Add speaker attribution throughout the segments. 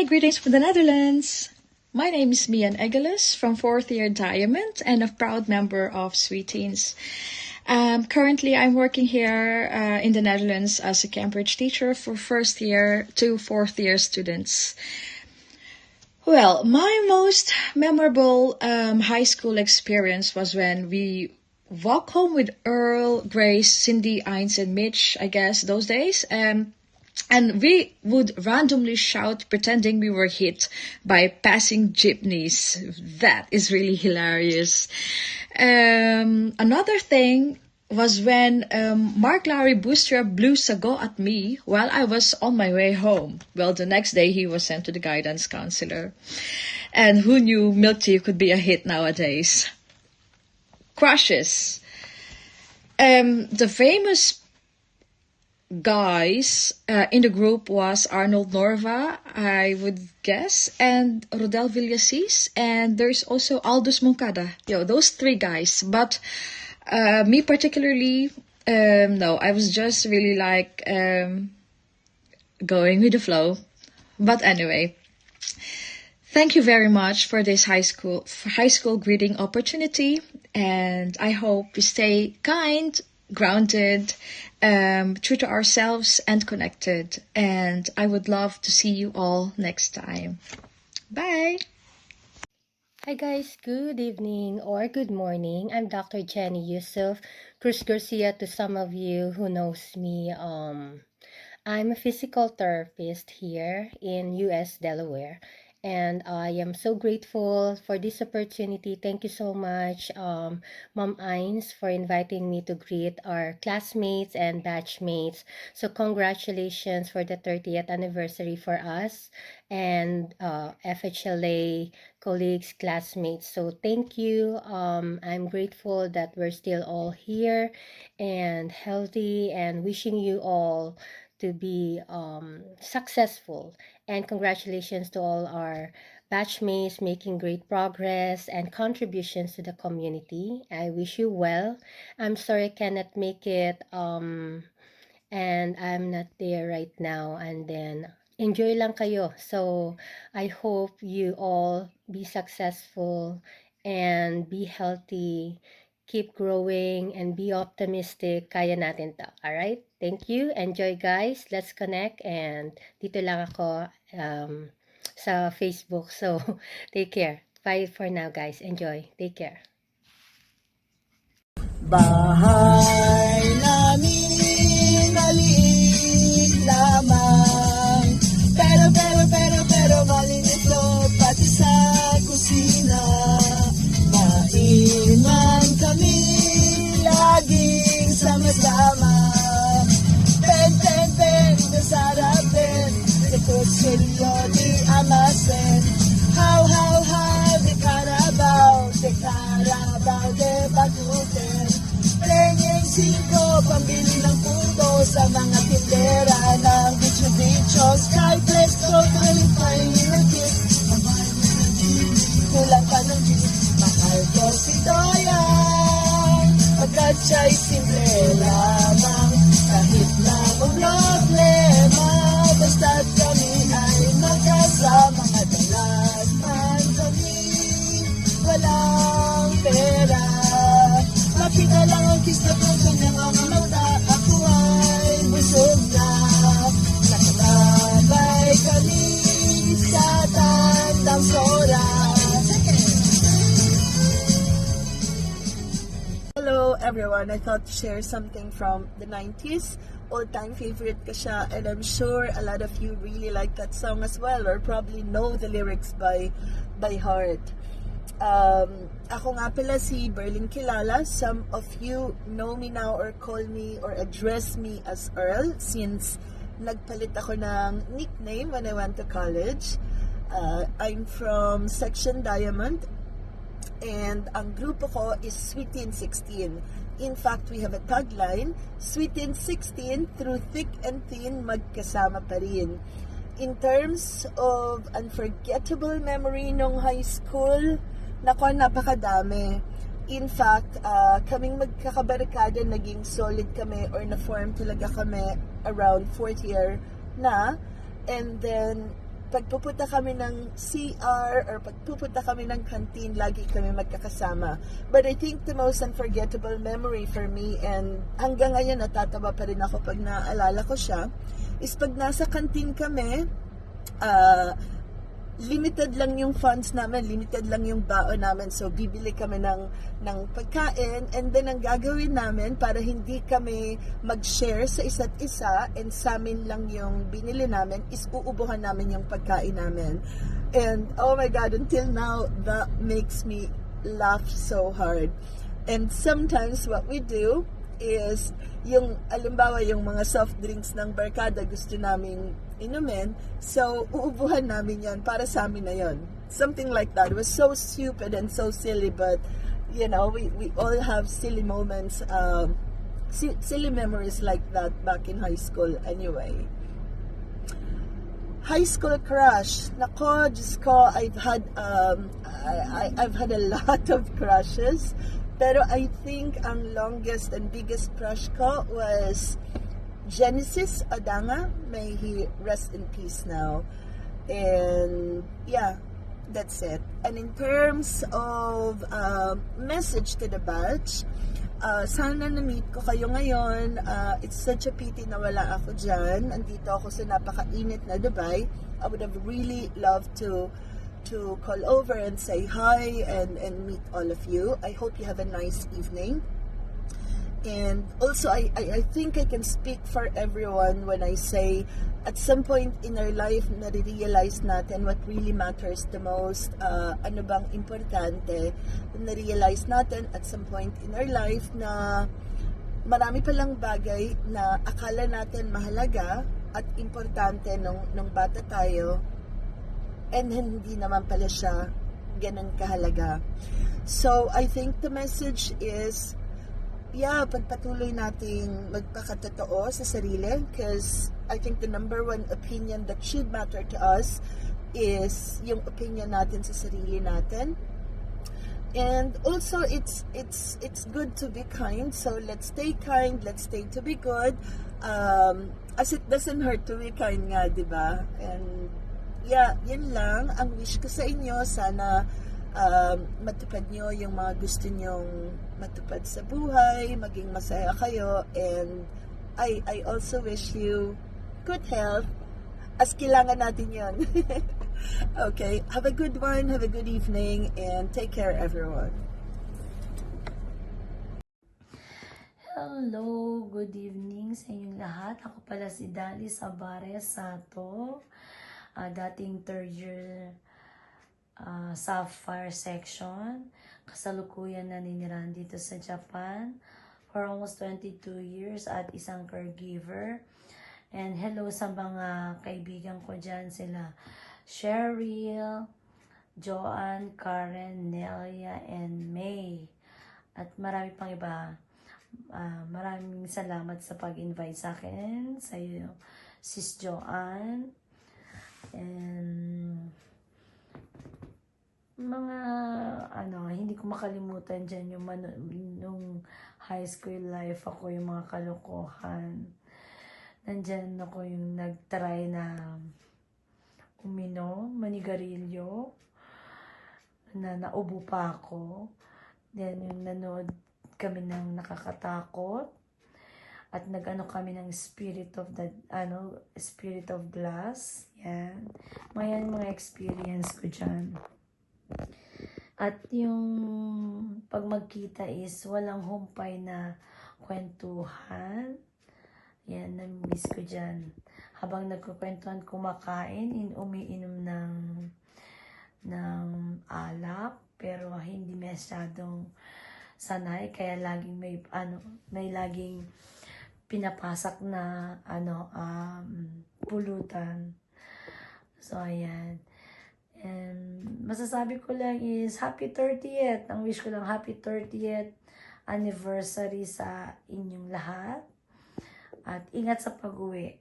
Speaker 1: greetings from the Netherlands. My name is Mian Egeles from 4th year Diamond and a proud member of Sweet Teens. Currently, I'm working here in the Netherlands as a Cambridge teacher for 1st year to 4th year students. Well, my most memorable high school experience was when we walked home with Earl, Grace, Cindy, Ainz, and Mitch, I guess, those days. And we would randomly shout pretending we were hit by passing jeepneys. That is really hilarious. Another thing was when Mark Larry Booster blew sago at me while I was on my way home. Well, the next day he was sent to the guidance counselor. And who knew milk tea could be a hit nowadays? Crushes. The famous guys in the group was Arnold Norva, I would guess, and Rodel Villasis, and there's also Aldous Moncada. Those three guys. But me particularly, no, I was just really like going with the flow. But anyway, thank you very much for this high school greeting opportunity, and I hope we stay kind, grounded, true to ourselves, and connected. And I would love to see you all next time. Bye!
Speaker 2: Hi guys, good evening or good morning. I'm Dr. Jenny Yusuf Cruz Garcia to some of you who knows me. I'm a physical therapist here in US, Delaware. And I am so grateful for this opportunity. Thank you so much, Mom Ainz, for inviting me to greet our classmates and batchmates. So congratulations for the 30th anniversary for us and FHLA colleagues, classmates. So thank you. I'm grateful that we're still all here and healthy, and wishing you all to be successful. And congratulations to all our batchmates making great progress and contributions to the community. I wish you well. I'm sorry I cannot make it and I'm not there right now. And then enjoy lang kayo. So I hope you all be successful and be healthy. Keep growing and be optimistic. Kaya natin to. Alright? Thank you. Enjoy guys. Let's connect. And dito lang ako sa Facebook. So, take care. Bye for now guys. Enjoy. Take care.
Speaker 3: Bahay namin maliit lamang, pero malinis to pati sa kusina. Mainman kami laging sama-sama. Pen, nasarapin sa kutsilyo di amasin. How, de Carabao, de Batuten. Penyeng 5, pambili ng puto sa mga tindera ng bicho-bicho. Skyflex, totally fine ng tip. Kulang pa ng tip. Mahal ko si Doyan, pagkat siya'y simple lamang. Kahit na problema, basta't kami ay magkasama. Madalas man kami walang pera. Makita lang ang kiss na kung kanyang mga mata. Ako ay busog na. Nakababay kami sa tandang oras.
Speaker 4: Hello everyone, I thought to share something from the 90s. All-time favorite ko siya, and I'm sure a lot of you really like that song as well, or probably know the lyrics by heart. Ako nga pala si Berlin Kilala. Some of you know me now or call me or address me as Earl since nagpalit ako ng nickname when I went to college. I'm from Section Diamond, and ang grupo ko is Sweet Teen 16. In fact, we have a tagline, Sweet Teen 16, through thick and thin, magkasama pa rin. In terms of unforgettable memory nung high school, nako, napakadami. In fact, kaming magkakabarkada, naging solid kami or na-form talaga kami around 4th year na. And then, pagpupunta kami ng CR or pagpupunta kami ng canteen, lagi kami magkakasama. But I think the most unforgettable memory for me, and hanggang ngayon natatawa pa rin ako pag naaalala ko siya, is pag nasa canteen kami, limited lang yung funds namin, limited lang yung baon namin. So, bibili kami ng pagkain, and then ang gagawin namin para hindi kami mag-share sa isa't isa and sa amin lang yung binili namin is uubuhan namin yung pagkain namin. And, oh my God, until now, that makes me laugh so hard. And sometimes what we do is yung alimbawa yung mga soft drinks ng barkada gusto naming inumin, so uubuhan namin yan para sa amin na yon. Something like that. It was so stupid and so silly, but you know, we all have silly moments, silly memories like that back in high school anyway. High school crush. Nako, Diyos ko, I've had a lot of crushes. Pero I think ang longest and biggest crush ko was Genesis Adanga. May he rest in peace now. And yeah, that's it. And in terms of message to the batch, sana na-meet ko kayo ngayon. It's such a pity na wala ako dyan. Andito ako sa napakainit na Dubai. I would have really loved to call over and say hi and meet all of you. I hope you have a nice evening. And also, I think I can speak for everyone when I say at some point in our life, nare-realize natin what really matters the most. Ano bang importante. Nare-realize natin at some point in our life na marami palang bagay na akala natin mahalaga at importante nung bata tayo, and hindi naman pala siya ganun kahalaga. So, I think the message is, yeah, pagpatuloy nating magpakatotoo sa sarili, because I think the number one opinion that should matter to us is yung opinion natin sa sarili natin. And also, it's good to be kind, so let's stay kind, let's stay to be good, as it doesn't hurt to be kind nga, diba? And yeah, yun lang ang wish ko sa inyo. Sana matupad nyo yung mga gusto nyong matupad sa buhay, maging masaya kayo, and I also wish you good health, as kailangan natin yun. Okay, have a good one, have a good evening, and take care everyone.
Speaker 5: Hello, good evening sa inyong lahat. Ako pala si Dali Sabares Sato, dating third year Sapphire section. Kasalukuyan naninirahan dito sa Japan for almost 22 years at isang caregiver. And hello sa mga kaibigan ko dyan, sila Cheryl, Joanne, Karen, Nelia, and May. At marami pang iba. Maraming salamat sa pag-invite sa akin, sa iyo, Sis Joanne. And mga hindi ko makalimutan dyan yung nung high school life ako, yung mga kalokohan. Nandyan ako yung nag-try na uminom, manigarilyo, na naubo pa ako. Then yung nanood kami ng nakakatakot, at nag-ano kami ng spirit of glass. Yan. Mga experience ko dyan. At yung pag magkita is walang humpay na kwentuhan. Yan, na-miss ko dyan. Habang nagkukwentuhan, kumakain, umiinom ng alak, pero hindi masyadong sanay, kaya laging may laging pinapasak na pulutan. So ayan. And masasabi ko lang is happy 30th. Ang wish ko lang, happy 30th anniversary sa inyong lahat. At ingat sa pag-uwi.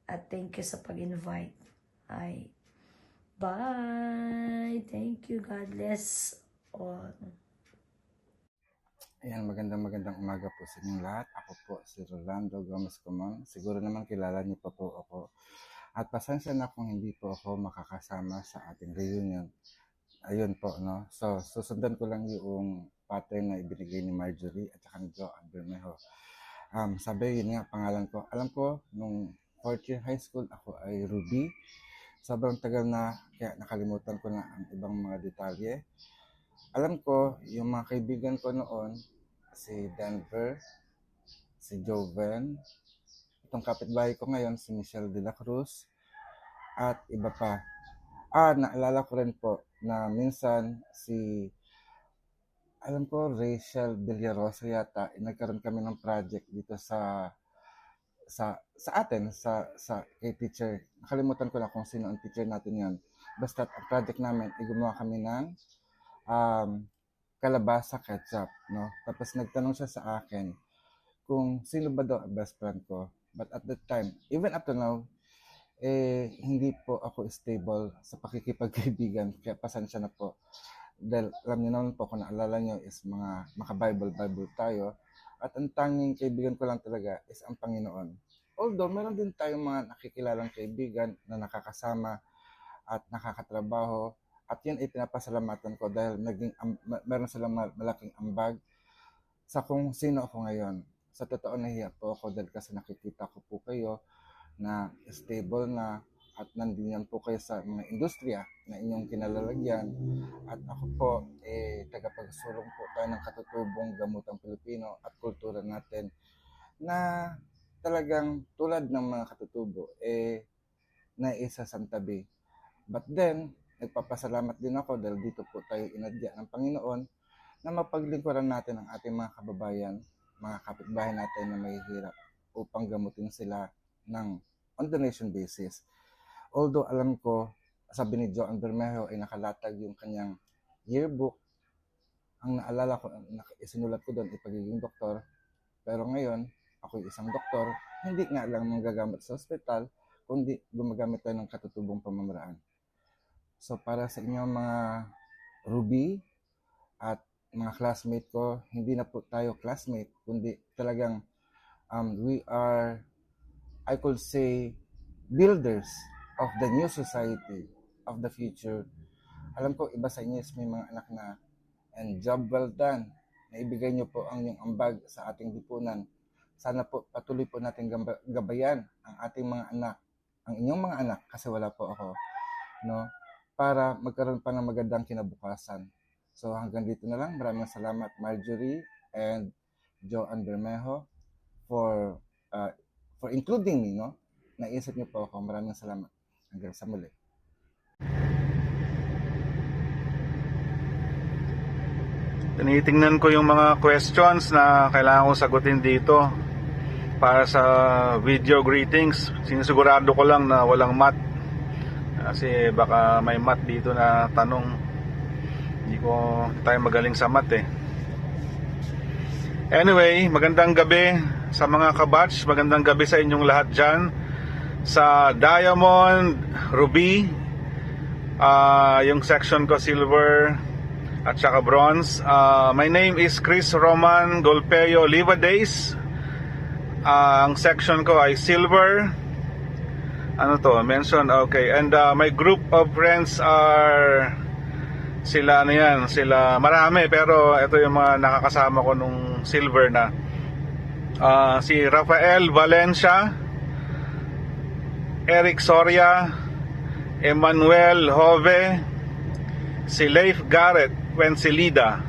Speaker 5: At thank you sa pag-invite. Bye! Thank you. God bless all.
Speaker 6: Ayan, magandang umaga po sa inyong lahat. Ako po si Rolando Gomez Comon. Siguro naman kilala niyo pa po ako At pasensya na kung hindi po ako makakasama sa ating reunion. Ayun po, no? So, susundan ko lang yung pattern na ibinigay ni Marjorie at saka ni Joanne Bermejo. Sabi, yun nga, pangalan ko. Alam ko, nung 4th year high school, ako ay Ruby. Sobrang tagal na, kaya nakalimutan ko na ang ibang mga detalye. Alam ko, yung mga kaibigan ko noon, si Denver, si Joven, itong kapitbahay ko ngayon, si Michelle de la Cruz, at iba pa. Naalala ko rin po na minsan alam ko, Rachel Villarosa yata, nagkaroon kami ng project dito sa atin, kay teacher. Nakalimutan ko na kung sino ang teacher natin yon. Basta ang project namin, gumawa kami ng kalabasa ketchup, no? Tapos nagtanong siya sa akin kung sino ba daw ang best friend ko. But at that time, even up to now, hindi po ako stable sa pakikipagkaibigan. Kaya pasensya na po. Dahil alam niyo naman po, kung naalala niyo is mga maka-Bible tayo. At ang tanging kaibigan ko lang talaga is ang Panginoon. Although, meron din tayong mga nakikilalang kaibigan na nakakasama at nakakatrabaho. At yun ay pinapasalamatan ko dahil meron silang malaking ambag sa kung sino ako ngayon. Sa totoo, nahiya po ako dahil kasi nakikita ko po kayo na stable na at nandyan po kayo sa mga industriya na inyong kinalalagyan. At ako po, tagapagsulong po tayo ng katutubong gamutang Pilipino at kultura natin na talagang tulad ng mga katutubo, naisa sa tabi. But then, nagpapasalamat din ako dahil dito po tayo inadya ng Panginoon na mapaglingkuran natin ang ating mga kababayan, mga kapitbahay natin na mahihirap upang gamutin sila on donation basis. Although alam ko, sabi ni Joanne Bermejo ay nakalatag yung kanyang yearbook. Ang naalala ko, isinulat ko doon ay pagiging doktor. Pero ngayon, ako isang doktor, hindi nga lang magagamit sa ospital, kundi gumagamit tayo ng katutubong pamamaraan. So para sa inyo mga Ruby at mga classmate ko, hindi na po tayo classmate, kundi talagang we are, I could say, builders of the new society of the future. Alam ko, iba sa inyo is may mga anak na, and job well done. Naibigay niyo po ang inyong ambag sa ating lipunan. Sana po patuloy po natin gabayan ang ating mga anak, ang inyong mga anak, kasi wala po ako, no? Para magkaroon pa ng magandang kinabukasan. So hanggang dito na lang. Maraming salamat Marjorie and Joanne Bermejo for including me, no? Naisip niyo po ako. Maraming salamat. Hanggang sa muli.
Speaker 7: Tinitingnan ko yung mga questions na kailangan kong sagutin dito para sa video greetings. Sinisigurado ko lang na walang mat. Kasi baka may mat dito na tanong. Hindi ko tayo magaling sa mat eh. Anyway, magandang gabi sa mga kabatch. Magandang gabi sa inyong lahat dyan. Sa Diamond, Ruby, yung section ko Silver at saka Bronze. My name is Chris Roman Golpeo Livadays. Ang section ko ay Silver. Ano to? Mention? Okay. And my group of friends are sila ano yan, sila marami pero ito yung mga nakakasama ko nung Silver na. Si Rafael Valencia, Eric Soria, Emmanuel Jove, si Leif Garrett Wencelida,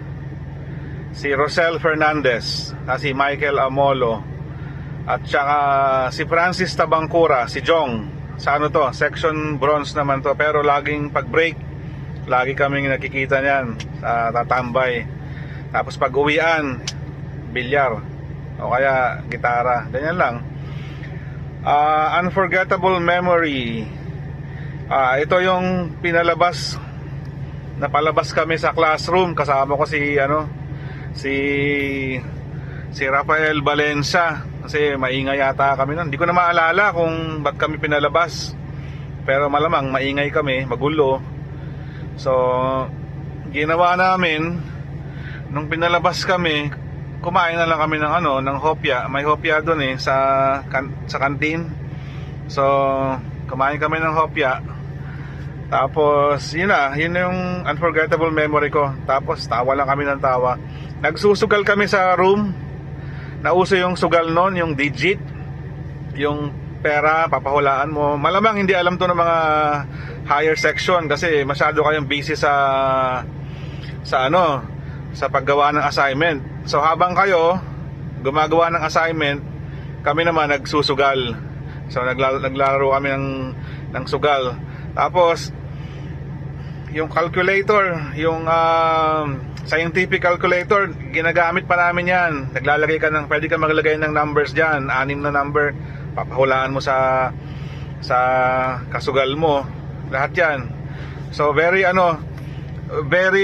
Speaker 7: si Rosel Fernandez, si Michael Amolo, at saka si Francis Tabangcura, si Jong. Sa ano to, section bronze naman to, pero laging pag break lagi kaming nakikita niyan sa tatambay. Tapos pag uwian, bilyar o kaya gitara, ganyan lang. Unforgettable memory, ito yung napalabas kami sa classroom. Kasama ko si Rafael Valencia kasi maingay yata kami nun. Hindi ko na maalala kung ba't kami pinalabas, pero malamang maingay kami, magulo. So ginawa namin nung pinalabas kami, kumain na lang kami ng hopya. May hopya doon sa kantin. So Kumain kami ng hopya. Tapos, yun yung unforgettable memory ko. Tapos, tawa lang kami ng tawa. Nagsusugal kami sa room. Nauso yung sugal nun, yung digit. Yung pera, papahulaan mo. Malamang hindi alam to ng mga higher section kasi masyado kayong busy sa paggawa ng assignment. So, habang kayo gumagawa ng assignment, kami naman nagsusugal. So, naglalaro kami ng sugal. Tapos, yung calculator, yung scientific calculator, ginagamit pa namin yan. Naglalagay ka pwede ka maglagay ng numbers dyan, 6 na number, papahulaan mo sa kasugal mo. Lahat yan. So, very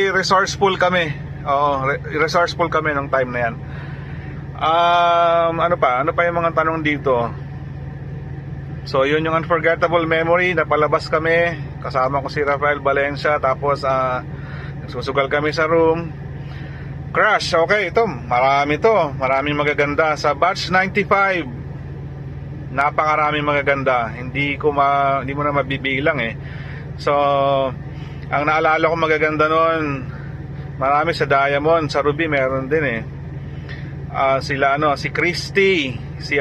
Speaker 7: resourceful kami. Resourceful kami nung time na yan. Ano pa yung mga tanong dito? So, yun yung unforgettable memory. Napalabas kami. Kasama ko si Rafael Valencia. Tapos, nagsusugal kami sa room. Crush. Okay, ito. Maraming magaganda. Sa batch 95, napakaraming magaganda. Hindi mo na mabibilang eh. So, ang naalala ko magaganda nun, marami sa Diamond. Sa Ruby, meron din eh. Si Christy, si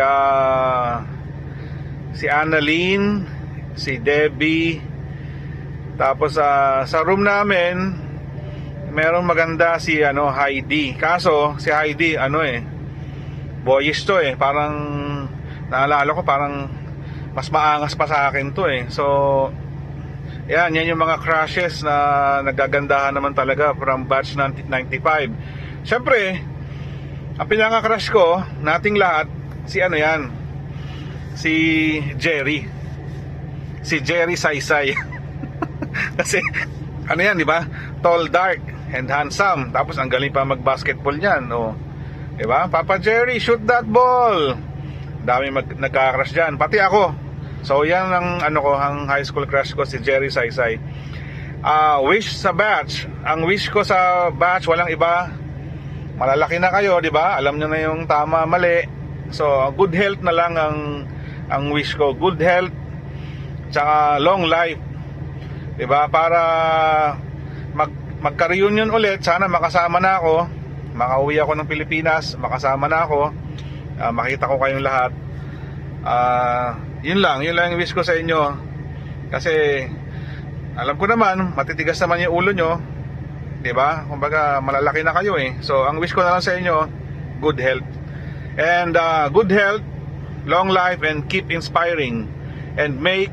Speaker 7: Annalyn, si Debbie. Tapos sa room namin merong maganda si Heidi. Kaso si Heidi boyish to eh. Parang naalala ko parang mas maangas pa sa akin to eh. So yan yung mga crushes na nagagandahan naman talaga from batch 95. Syempre, ang pinaka-crush ko nating lahat si Jerry. Si Jerry Saysay. Kasi di ba? Tall, dark, and handsome. Tapos ang galing pa mag-basketball niyan, di ba? Papa Jerry, shoot that ball. Dami nagka-crush diyan, pati ako. So yan ang high school crush ko, si Jerry Saysay. Wish sa batch. Ang wish ko sa batch walang iba. Malalaki na kayo, di ba? Alam niyo na yung tama, mali. So good health na lang ang wish ko. Good health, tsaka long life. Diba? Para magka-reunion ulit, sana makasama na ako. Makauwi ako ng Pilipinas, makasama na ako. Makita ko kayong lahat. Yun lang yung wish ko sa inyo. Kasi alam ko naman, matitigas naman yung ulo nyo. Diba? Kumbaga, malalaki na kayo eh. So, ang wish ko na lang sa inyo, good health. And good health, long life, and keep inspiring. And make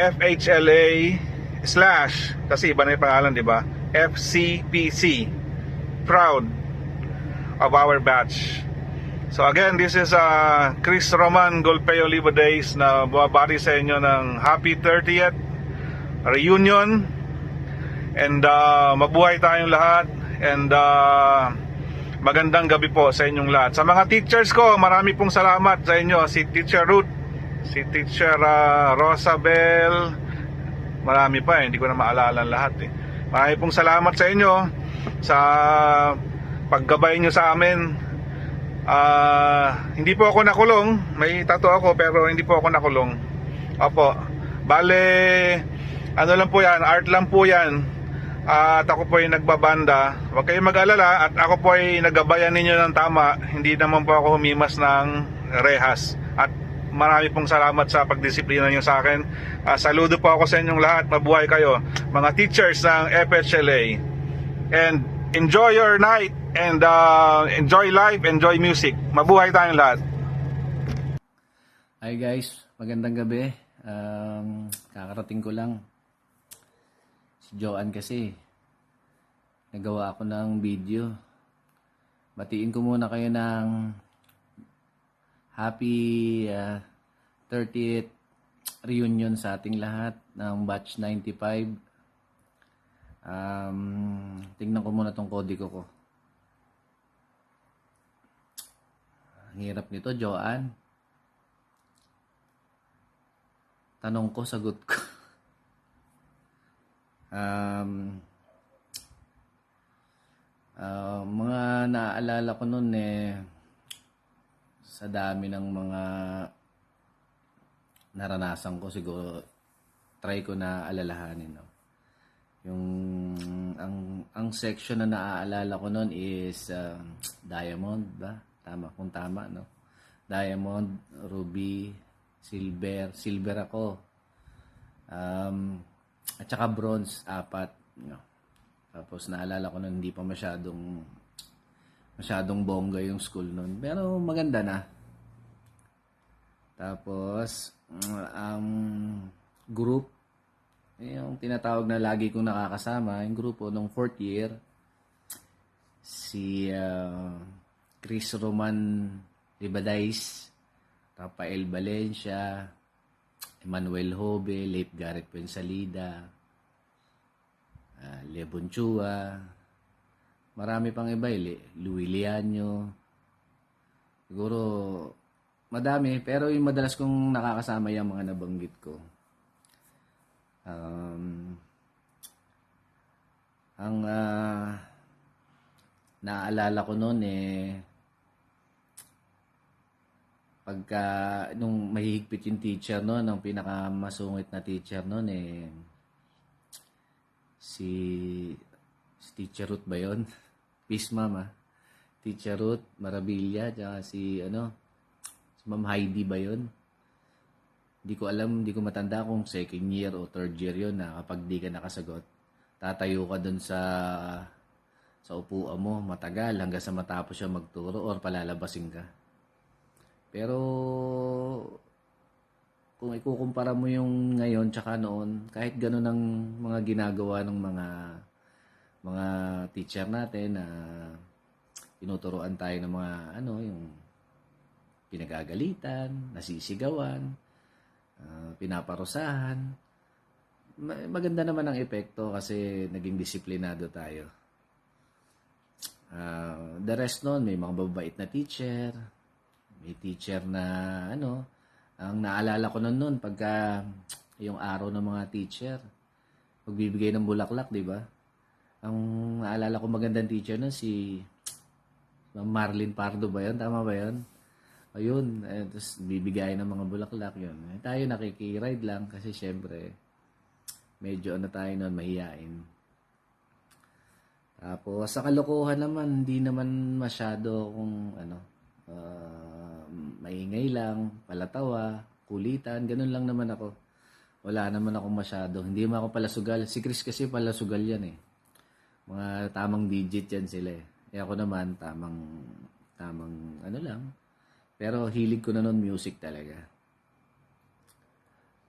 Speaker 7: FHLA / kasi iba na yung pangalan, di ba? FCPC proud of our batch. So again, this is Chris Roman Golpeo Libo Days na bumabati sa inyo ng happy 30th reunion, and mabuhay tayong lahat, and magandang gabi po sa inyong lahat. Sa mga teachers ko, marami pong salamat sa inyo. Si Teacher Ruth, si Teacher Rosabel, marami pa hindi ko na maalala lahat eh. Marami pong salamat sa inyo sa paggabay nyo sa amin. Hindi po ako nakulong. May tattoo ako pero hindi po ako nakulong. Opo, bale lang po yan, art lang po yan. At ako po ay nagbabanda. Huwag kayong mag-alala. At ako po ay nagabayan ninyo ng tama. Hindi naman po ako humimas ng rehas. At marami pong salamat sa pagdisiplina nyo sa akin. Saludo po ako sa inyong lahat. Mabuhay kayo, mga teachers ng FHLA. And enjoy your night. And enjoy life, enjoy music. Mabuhay tayong lahat.
Speaker 8: Hi guys, magandang gabi. Kakarating ko lang. Si Joanne kasi, nagawa ako ng video. Batiin ko muna kayo ng happy 30th reunion sa ating lahat ng batch 95. Tingnan ko muna tong kodigo ko. Ang hirap nito, Joanne. Tanong ko, sagot ko. Mga naaalala ko noon sa dami ng mga naranasan ko, siguro try ko na alalahanin, no? Yung ang section na naaalala ko noon is diamond ba? Tama, kung tama, no? Diamond, ruby, silver ako. At saka bronze, 4, no? Tapos naalala ko noon hindi pa masyadong bongga yung school noon. Pero maganda na. Tapos group, yung tinatawag na lagi kong nakakasama, yung grupo nung 4th year, si Chris Roman Ribadais, Rafael Valencia, Emmanuel Hobe, Leif Garrett Pensalida, Lebon Chua, marami pang iba, Louis Liaño, siguro madami, pero yung madalas kong nakakasama yung mga nabanggit ko. Ang naalala ko noon pagka nung mahihigpit yung teacher noon, ang pinakamasungit na teacher noon si Teacher Ruth ba yun? Peace Mama. Teacher Ruth Marabilla, tsaka si Ma'am Heidi ba yun? Hindi ko alam, hindi ko matanda kung second year o third year yun na kapag di ka nakasagot, tatayo ka dun sa upuan mo matagal hanggang sa matapos siya magturo or palalabasin ka. Pero kung ikukumpara mo yung ngayon tsaka noon, kahit gano'n ang mga ginagawa ng mga teacher natin na tinuturuan tayo ng mga yung pinagagalitan, nasisigawan, pinaparusahan. Maganda naman ang epekto kasi naging disiplinado tayo. The rest noon, may mga babait na teacher, may teacher na ang naalala ko noon pagka yung araw ng mga teacher, magbibigay ng bulaklak, di ba? Ang naalala ko magandang teacher noon si Marlene Pardo ba yun? Tama ba yun? Ayun, tapos bibigay ng mga bulaklak yun. Tayo nakikiride lang kasi syempre medyo tayo noon, mahiyain. Tapos sa kalokohan naman, hindi naman masyado kung maingay lang, palatawa, kulitan, ganun lang naman ako. Wala naman ako masyado. Hindi naman ako palasugal. Si Chris kasi palasugal yan Mga tamang digit yan sila ako naman, tamang lang. Pero hilig ko na nun music talaga.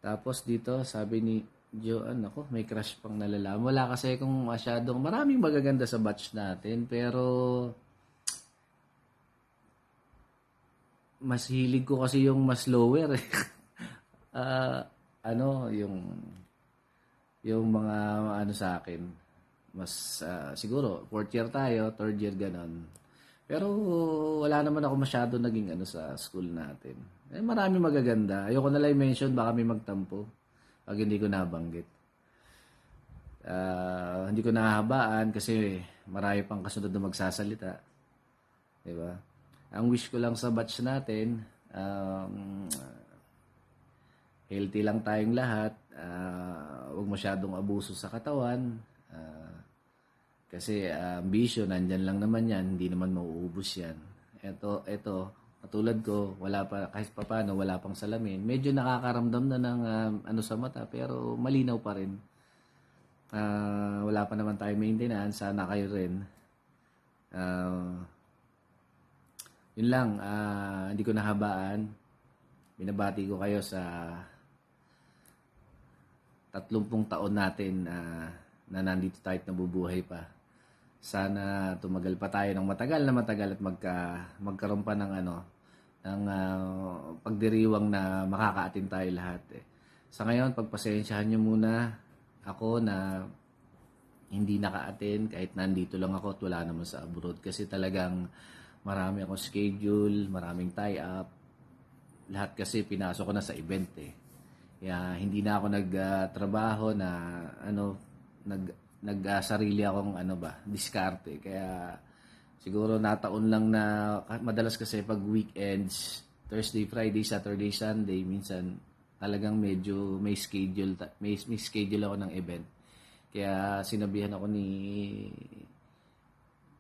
Speaker 8: Tapos dito, sabi ni Joan, ako, may crush pang nalalaman. Wala kasi kung masyadong, maraming magaganda sa batch natin, pero mas hilig ko kasi yung mas lower. Yung mga sa akin, mas siguro, 4th year tayo, 3rd year ganon. Pero wala naman ako masyado naging sa school natin. Marami magaganda. Ayoko na lang i-mention, baka may magtampo pag hindi ko nabanggit. Hindi ko nahahabaan kasi marami pang kasunod na magsasalita. Diba? Ang wish ko lang sa batch natin, healthy lang tayong lahat. Huwag masyadong abuso sa katawan. Kasi ambisyon, nandyan lang naman yan, hindi naman mauubos yan. Ito, katulad ko, kahit papano, wala pang salamin. Medyo nakakaramdam na ng sa mata, pero malinaw pa rin. Wala pa naman tayo maintenance, sana kayo rin. Yun lang, hindi ko nahabaan. Binabati ko kayo sa 30 taon natin na nandito tayo at nabubuhay pa. Sana tumagal pa tayo ng matagal at magkaroon pa ng pagdiriwang na makakaatin tayo lahat. Sa ngayon, pagpasensyahan nyo muna ako na hindi naka-attend kahit nandito lang ako at wala naman sa abroad kasi talagang marami akong schedule, maraming tie-up. Lahat kasi pinasok ko na sa event Kaya hindi na ako nagtrabaho na nagsarili akong diskarte. Kaya siguro nataon lang na madalas kasi pag weekends, Thursday, Friday, Saturday, Sunday, minsan talagang medyo may schedule, may schedule ako ng event. Kaya sinabihan ako ni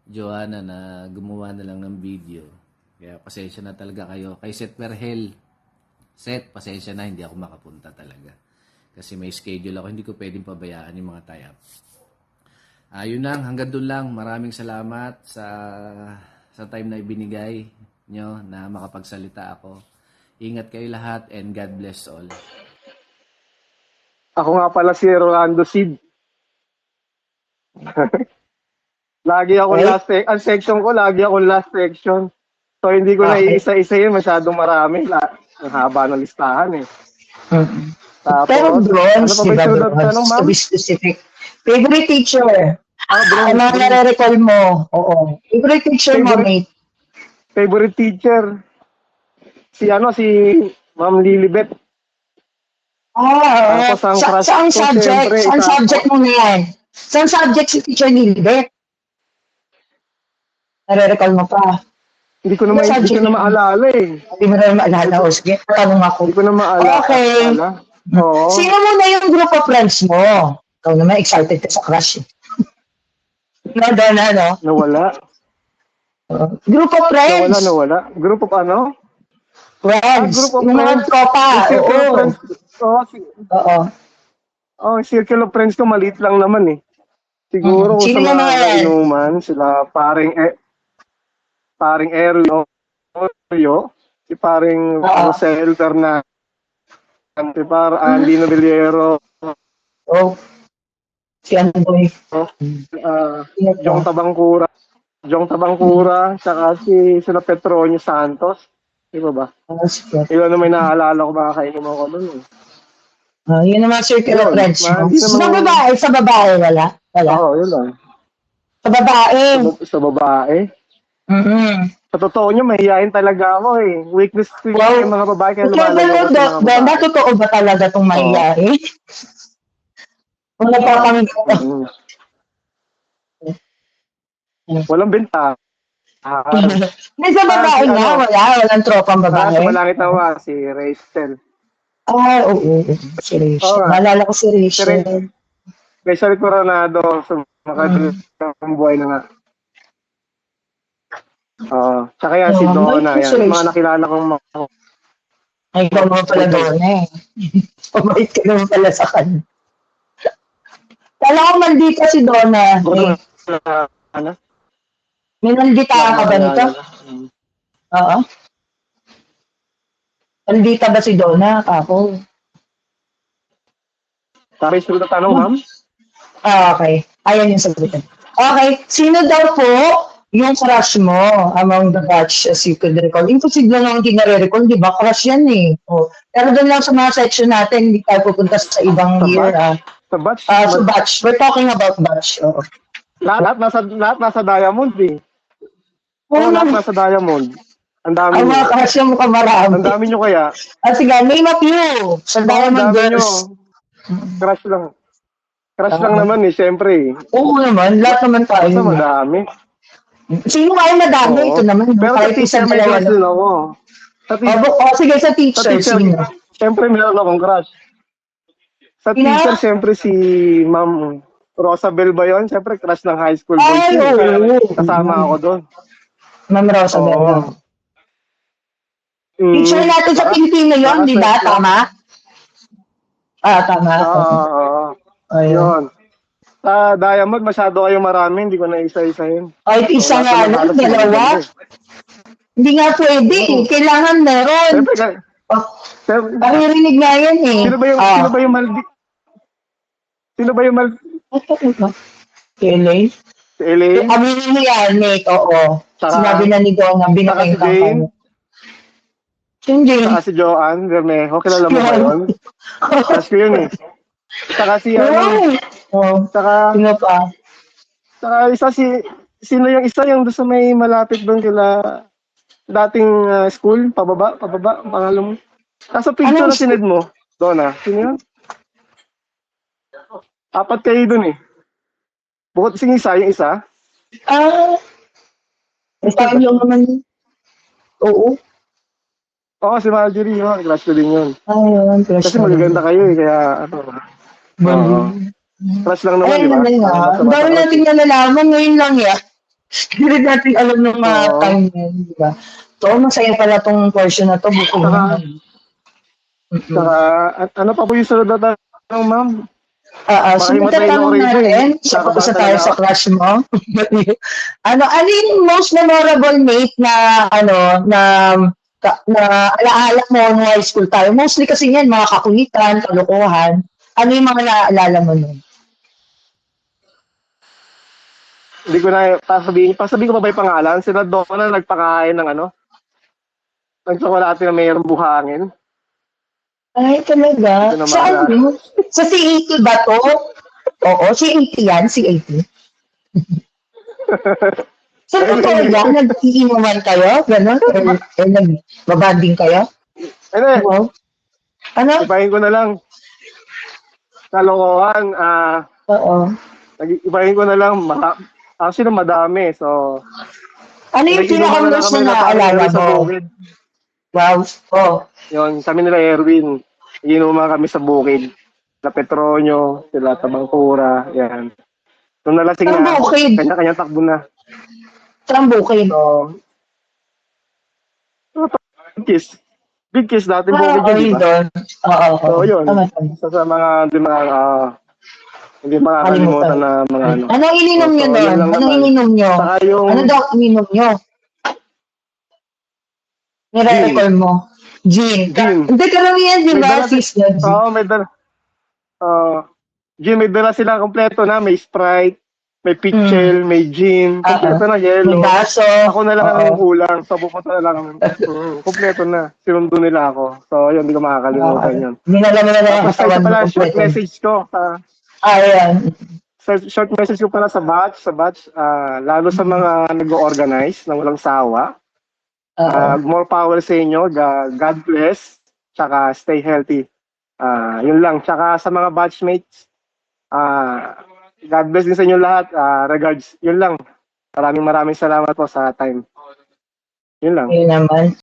Speaker 8: Joanna na gumawa na lang ng video. Kaya pasensya na talaga kayo. Kay Seth Verhel, Seth, pasensya na, hindi ako makapunta talaga. Kasi may schedule ako, hindi ko pwedeng pabayaan yung mga tie-up. Yun lang, hanggang doon lang. Maraming salamat sa time na ibinigay nyo na makapagsalita ako. Ingat kayo lahat and God bless all.
Speaker 9: Ako nga pala si Rolando Sid. Lagi ako last ang section ko, lagi ako last section. So hindi ko na iisa-isa yun, masyadong marami. Ang haba ng listahan eh. Tapos,
Speaker 10: Pero bronze,
Speaker 9: ano pa ba
Speaker 10: di ba
Speaker 9: yung sunod na tanong,
Speaker 10: bronze?
Speaker 9: ma'am?
Speaker 10: To be specific. Favorite teacher?
Speaker 9: Bronze.
Speaker 10: Ano ang nare-recall mo? Oo. Favorite teacher mo, mate?
Speaker 9: Favorite teacher? Si Ma'am Lilibet. Tapos ang crush
Speaker 10: Saan
Speaker 9: ko,
Speaker 10: subject?
Speaker 9: syempre,
Speaker 10: Saan subject mo na yan? Saan subject si teacher Nilbert? Nare-recall mo pa?
Speaker 9: Hindi ko na maalala eh.
Speaker 10: Hindi mo na maalala. O sige, tanong ako.
Speaker 9: Hindi ko na maalala.
Speaker 10: Okay.
Speaker 9: Oo.
Speaker 10: Sino muna yung group of friends mo? Ikaw naman, excited ka sa crush eh. No?
Speaker 9: Nawala.
Speaker 10: Group of friends.
Speaker 9: Nawala. Group of ano?
Speaker 10: Friends.
Speaker 9: Group of
Speaker 10: Yung mga
Speaker 9: friends.
Speaker 10: tropa.
Speaker 9: Circle of
Speaker 10: Oo.
Speaker 9: friends.
Speaker 10: Oo.
Speaker 9: Circle of friends ko maliit lang naman eh. Siguro
Speaker 10: Sino
Speaker 9: sa
Speaker 10: yung mga yan?
Speaker 9: inuman, sila paring Erlo, si paring Rosel Bernal, si parang Andino Villero,
Speaker 10: Oh. Si ano boy?
Speaker 9: Jong Tabangkura, saka sila Petronio Santos. Di ba? Ilan na may naaalala ko, mga kainuman ko doon eh.
Speaker 10: Yun naman circle of friends mo.
Speaker 9: Hindi
Speaker 10: Sa babae, wala?
Speaker 9: Oo, yun lang.
Speaker 10: Sa babae.
Speaker 9: Sa babae. Sa totoo nyo, mahihayin talaga ako eh. Weakness ko yung mga babae, kaya lumalala ko sa mga babae.
Speaker 10: Totoo ba talaga itong mahihayin? Wala pa kami.
Speaker 9: Walang benta.
Speaker 10: Hindi sa babae nga, walang tropang babae.
Speaker 9: Sa malangit nawa, si Rachel.
Speaker 10: Oo. Si Rachel. Naalala ko si Rachel.
Speaker 9: Rachel Coronado, sa mga buhay na nga. Tsaka yan, si Donna. Yan. Mga nakilala kong mga...
Speaker 10: Ay, ikaw naman pala Donna eh. Pabait ka naman pala sa kanya. Kala ko maldita si Donna.
Speaker 9: Ano?
Speaker 10: May naldita ka ba nito? Oo. Naldita ba si Donna? Ako.
Speaker 9: Tapos yung tanong, ma'am?
Speaker 10: Okay. Ayan yung sagutin. Okay. Sino daw po yung crush mo among the batch as you could recall? Imposible naman hindi nare-recall, di ba? Crush yan eh. Pero doon lang sa mga section natin, hindi tayo pupunta sa ibang year.
Speaker 9: Sa batch?
Speaker 10: Sa batch. We're talking about batch.
Speaker 9: Lahat nasa Diamond eh. Lahat nasa Diamond. Ang dami
Speaker 10: nyo. Ang mga crush mo ka marami.
Speaker 9: Ang dami nyo kaya.
Speaker 10: Sige, name a few. Sa Diamond Girls.
Speaker 9: Crush lang. Crush lang naman eh, syempre eh.
Speaker 10: Oo naman, lahat naman tayo.
Speaker 9: Basta madami.
Speaker 10: Sino nga yung madami? Ito naman.
Speaker 9: Pero sa teacher may crush din ako.
Speaker 10: Sige, sa teacher. Sino?
Speaker 9: Syempre meron akong crush. Sa teacher, syempre si Ma'am Rosabel ba yun? Syempre crush ng high school boys. Kasama ako doon.
Speaker 10: Ma'am Rosabel. Teacher natin sa Pilipino yun, di ba? Tama? Tama.
Speaker 9: Ayun. Sa Diamond, masyado kayo marami. Hindi ko na isa-isahin.
Speaker 10: Ay, isa nga lang, dalawa. Hindi nga pwede. Kailangan meron.
Speaker 9: Siyempre,
Speaker 10: pakirinig nga yan eh.
Speaker 9: Sino ba yung maldi?
Speaker 10: Si Elaine?
Speaker 9: Si Elaine?
Speaker 10: Aminin mo yan, Nate. Oo. Sinabi na ni Donna, binakain ka ko.
Speaker 9: Saka si Joanne Bermejo, kilala mo ba yun? Crush ko yun eh. Saka si saka
Speaker 10: sino pa?
Speaker 9: Saka sino yung isa yung doon sa may malapit doon kila dating school, pababa, pangalan mo. Nasa picture na sinid mo, Donna. Sino yun? 4 kayo doon eh. Bukod yung isa.
Speaker 10: Parang yung naman. Oo.
Speaker 9: Oo, si Marjorie, crush ko din yun.
Speaker 10: Ayun, crush
Speaker 9: Kasi
Speaker 10: mo rin.
Speaker 9: magaganda kayo eh, kaya ano. Oo. Crush lang naman, di
Speaker 10: Ayun
Speaker 9: ba?
Speaker 10: naman nga.
Speaker 9: Basta
Speaker 10: Ang
Speaker 9: basta
Speaker 10: dami
Speaker 9: crush
Speaker 10: natin
Speaker 9: eh.
Speaker 10: nalalaman ngayon lang yan. Hindi rin natin alam ng mga
Speaker 9: Oo.
Speaker 10: time na yun, di ba? So, masaya pala tong portion na to. Buko
Speaker 9: Saka,
Speaker 10: naman.
Speaker 9: saka, ano pa po yung sunod na tanong, ma'am? Baka
Speaker 10: Sunod na
Speaker 9: himatayin ako
Speaker 10: tanong
Speaker 9: rito eh.
Speaker 10: natin, sa
Speaker 9: Nakabata
Speaker 10: tayo
Speaker 9: na
Speaker 10: sa
Speaker 9: ako.
Speaker 10: crush mo. Ano yung most memorable mate na, na alaala mo nung high school tayo? Mostly kasi yan, mga kakulitan, kalokohan. Ano yung mga naaalala mo nun?
Speaker 9: Hindi ko na, pasabihin ko pa ba yung pangalan? Sila Donna nagpakain ng ano? Ng tsokolate na mayroong buhangin.
Speaker 10: Ay, talaga?
Speaker 9: Hindi ko na
Speaker 10: Saan
Speaker 9: maalala.
Speaker 10: yun? Sa C80 ba to? Oo, C80 yan, C80. Sa totoo yan, nag-iinuman kayo? Ganon? Or nagbabanding kayo?
Speaker 9: Ano eh,
Speaker 10: Wow. Ano?
Speaker 9: ipahin ko na lang. Kalokohan,
Speaker 10: Oo.
Speaker 9: ipahin ko na lang. Actually, madami. So,
Speaker 10: Ano yung
Speaker 9: nag-inuman na lang
Speaker 10: pinaka-most
Speaker 9: kami
Speaker 10: na
Speaker 9: na
Speaker 10: naaalala
Speaker 9: sa
Speaker 10: mo?
Speaker 9: bukid.
Speaker 10: Wow. Oh.
Speaker 9: Yun, kami nila Erwin. Nag-inuman kami sa bukid. Na Petronio, sila Tabangkura, yan. Nung nalasing
Speaker 10: Saan
Speaker 9: na,
Speaker 10: bukid?
Speaker 9: kanya-kanya takbo na.
Speaker 10: Saan bukid?
Speaker 9: So, Big Kiss. Big Kiss, dati bukid yun, di
Speaker 10: Ay,
Speaker 9: ba?
Speaker 10: doon. Oo.
Speaker 9: So, yun.
Speaker 10: Tama, tama.
Speaker 9: So, sa mga, hindi makakalimutan na mga ano.
Speaker 10: Anong ininom
Speaker 9: So,
Speaker 10: nyo
Speaker 9: yun
Speaker 10: doon?
Speaker 9: lang
Speaker 10: Anong
Speaker 9: naman.
Speaker 10: ininom nyo?
Speaker 9: Saka yung
Speaker 10: Ano daw ininom nyo? Nire-recall mo? Gin.
Speaker 9: Gin.
Speaker 10: Hindi karamihan, di
Speaker 9: May
Speaker 10: ba?
Speaker 9: dala
Speaker 10: Sis na gin.
Speaker 9: Oo, may dala. Gin, may dala sila kompleto na. May Sprite, may Pitchel, may gin. Kompleto na,
Speaker 10: May
Speaker 9: yellow.
Speaker 10: baso.
Speaker 9: Ako na lang ang kulang. So, pupunta na lang kami. Kompleto na. Sinundo nila ako. So, yun, hindi ko makakalimutan yun.
Speaker 10: Dinala mo na lang ang
Speaker 9: Tapos, ito
Speaker 10: katawan mo
Speaker 9: pala, short
Speaker 10: kompleto.
Speaker 9: message ko.
Speaker 10: Ayan.
Speaker 9: Short message ko pala sa batch. Lalo sa mga nag-organize na walang sawa. More power sa inyo. God bless. Tsaka stay healthy. Yun lang. Tsaka sa mga batchmates, God bless din sa inyo lahat. Regards. Yun lang. Maraming salamat po sa time. Yun lang.
Speaker 10: Yun naman.